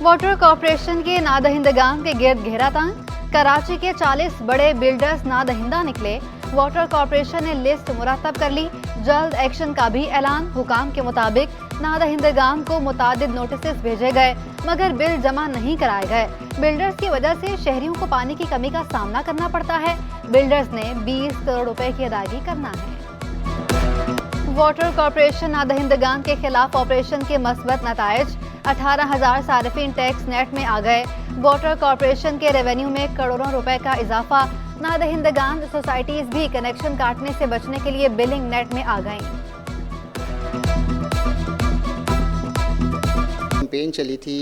Water corporation के नादहिंदगान के गिर्द घेरा तंग। कराची के 40 बड़े बिल्डर्स नादहिंदा निकले। वाटर कॉरपोरेशन ने लिस्ट मुरतब कर ली। जल्द एक्शन का भी ऐलान। हुकाम के मुताबिक नादहिंदगान को मुतादिद नोटिस भेजे गए मगर बिल जमा नहीं कराए गए। बिल्डर्स की वजह से शहरियों को पानी की कमी का सामना करना पड़ता है। बिल्डर्स ने 20 करोड़ रुपए की अदायगी करना है। वाटर कॉरपोरेशन नादहिंदगान के खिलाफ ऑपरेशन के मस्बत नताइज। 18,000 सारिफिन टैक्स नेट में आ गए। वाटर कॉरपोरेशन के रेवेन्यू में करोड़ों रुपए का इजाफा। नादहिंदगान सोसाइटीज भी कनेक्शन काटने से बचने के लिए बिलिंग नेट में आ गईं। कैंपेन चली थी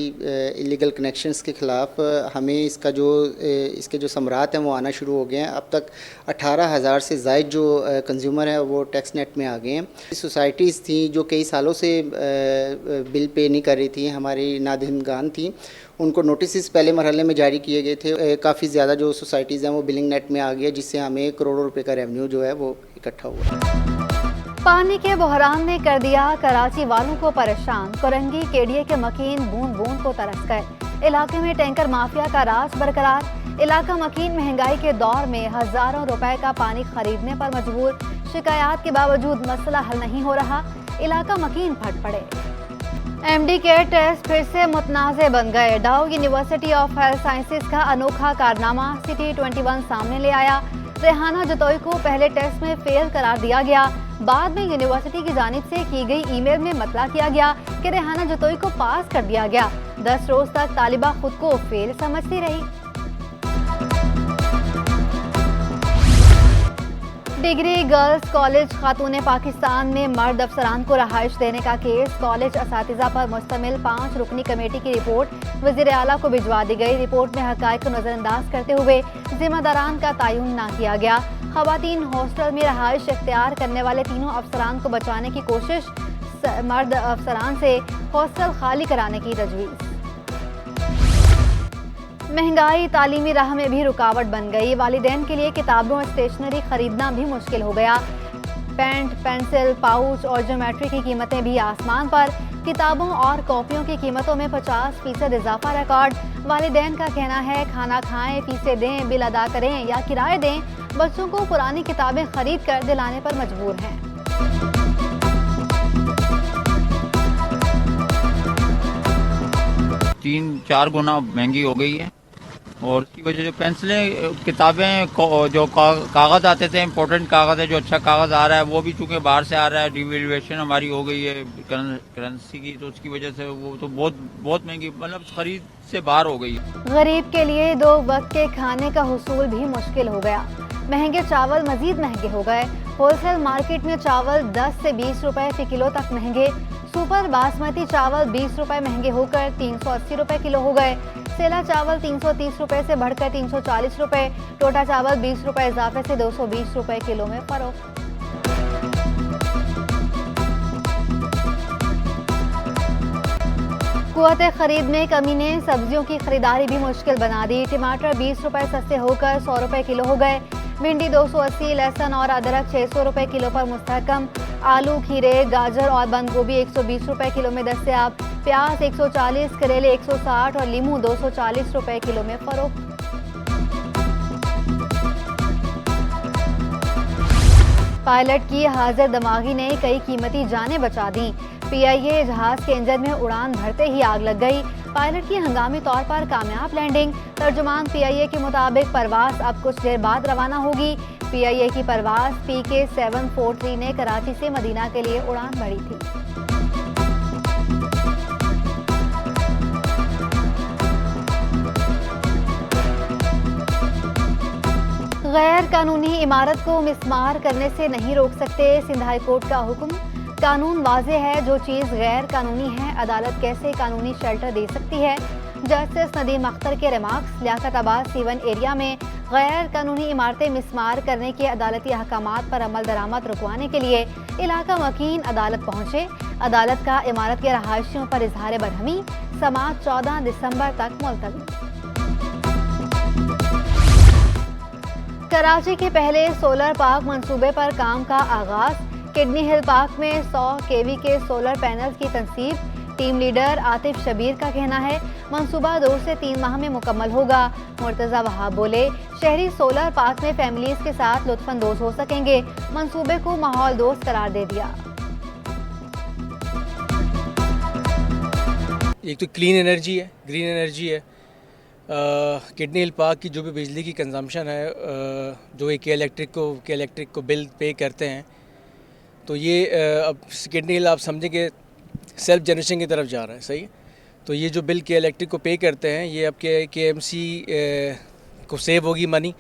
इलीगल कनेक्शंस के ख़िलाफ़। हमें इसके जो समरात हैं वो आना शुरू हो गए हैं। अब तक 18,000 से ज़ायद जो कंज्यूमर है वो टैक्स नेट में आ गए हैं। सोसाइटीज़ थी जो कई सालों से बिल पे नहीं कर रही थी, हमारी नादहिंदगान थी, उनको नोटिस पहले मरहले में जारी किए गए थे। काफ़ी ज़्यादा जो सोसाइटीज़ हैं वो बिलिंग नेट में आ गई है, जिससे हमें करोड़ों रुपये का रेवेन्यू जो है वो इकट्ठा हुआ। पानी के बहरान ने कर दिया कराची वालों को परेशान। कोरंगी केडीए के मकीन बूंद बूंद को तरस गए। इलाके में टैंकर माफिया का राज बरकरार। इलाका मकीन महंगाई के दौर में हजारों रुपए का पानी खरीदने पर मजबूर। शिकायत के बावजूद मसला हल नहीं हो रहा। इलाका मकीन फट पड़े। एमडी के टेस्ट फिर से मुतनाज़े बन गए। डाउ यूनिवर्सिटी ऑफ हेल्थ साइंसेज का अनोखा कारनामा सिटी 21 सामने ले आया। रेहाना जतोई को पहले टेस्ट में फेल करार दिया गया। बाद में यूनिवर्सिटी की जानिब से की गई ईमेल में मतला किया गया कि रेहाना जतोई को पास कर दिया गया। 10 रोज तक तालिबा खुद को फेल समझती रही। डिग्री गर्ल्स कॉलेज खातून पाकिस्तान में मर्द अफसरान को रहाइश देने का केस। कॉलेज असातिज़ा पर मुश्तमिल 5 रुकनी कमेटी की रिपोर्ट वज़ीर आला को भिजवा दी गई। रिपोर्ट में हक़ाइक़ को नज़रअंदाज करते हुए जिम्मेदारान का तयन न किया गया। ख़वातीन हॉस्टल में रहाइश इख्तियार करने वाले तीनों अफसरान को बचाने की कोशिश। मर्द अफसरान से हॉस्टल खाली कराने की तजवीज़। महंगाई तालीमी राह में भी रुकावट बन गई। वालिदैन के लिए किताबों और स्टेशनरी खरीदना भी मुश्किल हो गया। पेंट, पेंसिल, पाउच और ज्योमेट्री की कीमतें भी आसमान पर। किताबों और कॉपियों की कीमतों में 50% इजाफा रिकॉर्ड। वालिदैन का कहना है खाना खाएं, फीसें दें, बिल अदा करें या किराए दें, बच्चों को पुरानी किताबें खरीद कर दिलाने पर मजबूर हैं। 3-4 गुना महंगी हो गई है और उसकी वजह से पेंसिलें, किताबें, जो कागज़ आते थे, इम्पोर्टेंट कागज़ है, जो अच्छा कागज़ आ रहा है वो भी चूँकि बाहर से आ रहा है। डिवेल्यूएशन हमारी हो गई है करेंसी की, तो उसकी वजह से वो तो बहुत महंगी, मतलब खरीद से बाहर हो गई है। गरीब के लिए 2 वक्त के खाने का हुसूल भी मुश्किल हो गया। महंगे चावल मजीद महंगे हो गए। होलसेल मार्केट में चावल 10 से 20 रुपए फी किलो तक महंगे। सुपर बासमती चावल 20 रुपए महंगे होकर 380 रुपए किलो हो गए। सेला चावल 330 रुपए से बढ़कर 340 रुपए। टोटा चावल 20 रुपए इजाफे से 220 रुपए किलो में फरोख्त। कुव्वत खरीद में कमी ने सब्जियों की खरीदारी भी मुश्किल बना दी। टमाटर 20 रुपए सस्ते होकर 100 रुपए किलो हो गए। भिंडी 280, लहसुन और अदरक 600 रुपए किलो पर मुस्तहकम। आलू, खीरे, गाजर और बंद गोभी 120 रुपए किलो में दस्तयाब। प्याज 140, करेले 160 और लीमू 240 रुपए किलो में फरोख्त। पायलट की हाजिर दिमागी ने कई कीमती जानें बचा दी। पीआईए जहाज के इंजन में उड़ान भरते ही आग लग गई। पायलट की हंगामी तौर पर कामयाब लैंडिंग। तर्जुमान पीआईए के मुताबिक परवाज अब कुछ देर बाद रवाना होगी। पीआईए की परवाज PK 743 ने कराची से मदीना के लिए उड़ान भरी थी। गैर कानूनी इमारत को मिसमार करने से नहीं रोक सकते। सिंध हाई कोर्ट का हुक्म। कानून वाज़ेह है, जो चीज़ गैर कानूनी है अदालत कैसे कानूनी शेल्टर दे सकती है। जस्टिस नदीम अख्तर के रिमार्क्स। लियाकताबाद C1 एरिया में गैर कानूनी इमारतें मिसमार करने के अदालती अहकामात पर अमल दरामद रुकवाने के लिए इलाका वकील अदालत पहुंचे। अदालत का इमारत के रहायशियों पर इजहार बरहमी। समाअत 14 दिसंबर तक मुलतवी। कराची के पहले सोलर पार्क मंसूबे पर काम का आगाज। किडनी हिल पार्क में 100 kV के सोलर पैनल्स की तनसीब। टीम लीडर आतिफ शबीर का कहना है मंसूबा 2 से 3 माह में मुकम्मल होगा। मुर्तज़ा वहाब बोले शहरी सोलर पार्क में फैमिलीज के साथ लुत्फानंदोज हो सकेंगे। मंसूबे को माहौल दोस्त करार दे दिया। एक तो क्लीन एनर्जी है, ग्रीन एनर्जी है। किडनी हिल पार्क की जो भी बिजली की कंजम्पशन है, जो के इलेक्ट्रिक को बिल पे करते हैं, तो ये अब किडनी हिल आप समझें कि सेल्फ जनरेशन की तरफ जा रहा है। सही है। तो ये जो बिल के इलेक्ट्रिक को पे करते हैं, ये अब KMC को सेव होगी मनी,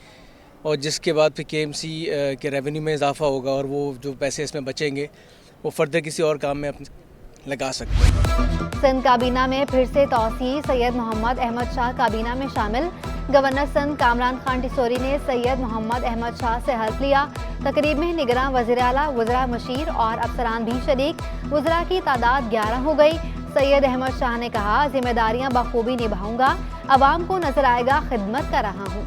और जिसके बाद फिर KMC के रेवेन्यू में इजाफा होगा और वो जो पैसे इसमें बचेंगे वो फर्दर किसी और काम में लगा सकते हैं। सिंध काबीना में फिर से तौसीह, सैयद मोहम्मद अहमद शाह काबीना में शामिल। गवर्नर सिंध कामरान खान टिसोरी ने सैयद मोहम्मद अहमद शाह से हल्फ लिया। तकरीब में निगरान वज़ीर आला, वज़रा मशीर और अफसरान भी शरीक। वज़रा की तादाद 11 हो गई। सैयद अहमद शाह ने कहा जिम्मेदारियां बखूबी निभाऊंगा, अवाम को नजर आएगा खिदमत कर रहा हूँ।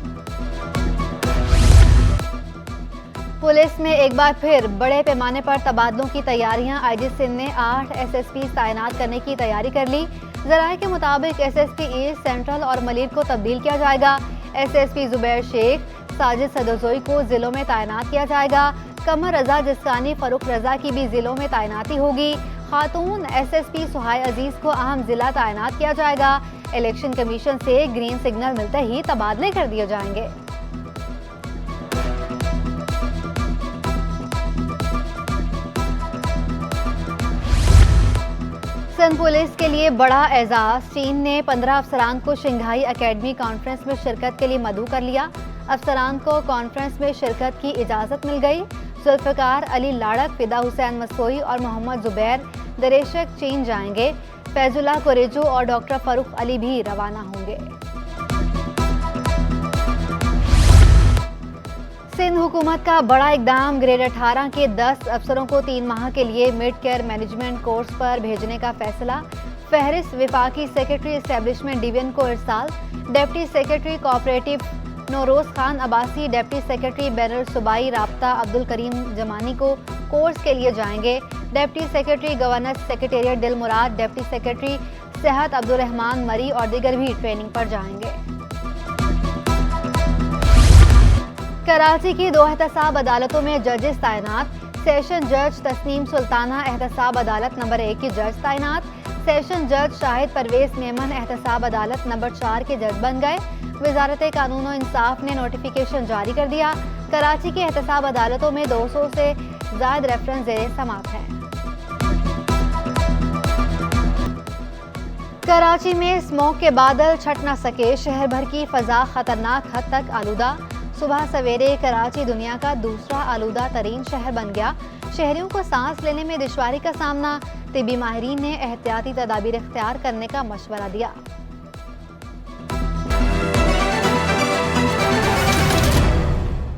पुलिस में एक बार फिर बड़े पैमाने पर तबादलों की तैयारियां। IG सिंध ने 8 SSP तैनात करने की तैयारी कर ली। ज़राए के मुताबिक SSP ईस्ट, सेंट्रल और मलिर को तब्दील किया जाएगा। SSP जुबैर शेख, साजिद सदरजोई को जिलों में तैनात किया जाएगा। कमर रजा जिस्कानी, फरूख रजा की भी जिलों में तैनाती होगी। खातून SSP सुहाय अजीज को अहम जिला तैनात किया जाएगा। इलेक्शन कमीशन से ग्रीन सिग्नल मिलते ही तबादले कर दिए जाएंगे। सिंध पुलिस के लिए बड़ा एजाज। चीन ने 15 अफसरान को शंघाई एकेडमी कॉन्फ्रेंस में शिरकत के लिए मदऊ कर लिया। अफसरान को कॉन्फ्रेंस में शिरकत की इजाज़त मिल गई। जुल्फ़िकार अली लाड़क, फिदा हुसैन मसोई और मोहम्मद जुबैर दरेशक चीन जाएंगे। फैजुल्लाह कुरेजू और डॉक्टर फ़ारूक अली भी रवाना होंगे। सिंध हुकूमत का बड़ा इकदाम। ग्रेड 18 के 10 अफसरों को 3 माह के लिए मिड केयर मैनेजमेंट कोर्स पर भेजने का फैसला। फहरिस्त विफाकी सेक्रेटरी एस्टेब्लिशमेंट डिवीजन को इरसाल। Deputy secretary cooperative Nauroz Khan Abbasi, deputy secretary बैनुल सूबाई राब्ता अब्दुल करीम जमानी को कोर्स के लिए जाएंगे। डिप्टी सेक्रेटरी गवर्नर सेक्रेटेरिएट दिल मुराद, डिप्टी सेक्रेटरी सेहत अब्दुल रहमान मरी और दीगर भी ट्रेनिंग पर जाएंगे। कराची की 2 एहतसाब अदालतों में जजेस तैनात। सेशन जज तस्नीम सुल्ताना एहतसाब अदालत नंबर 1 की जज तैनात। सेशन जज शाहिद परवेज मेमन एहतसाब अदालत नंबर 4 के जज बन गए। वजारत कानून और इंसाफ ने नोटिफिकेशन जारी कर दिया। कराची की एहतसाब अदालतों में 200 से ज़ायद रेफरेंस ज़ेरे समाअत हैं। कराची में स्मोक के बादल छट न सके। शहर भर की फ़ज़ा खतरनाक हद तक आलूदा। सुबह सवेरे कराची दुनिया का दूसरा आलूदा तरीन शहर बन गया। शहरियों को सांस लेने में दुश्वारी का सामना। तिब्बी माहिरीन ने एहतियाती तदाबीर इख्तियार करने का मशवरा दिया।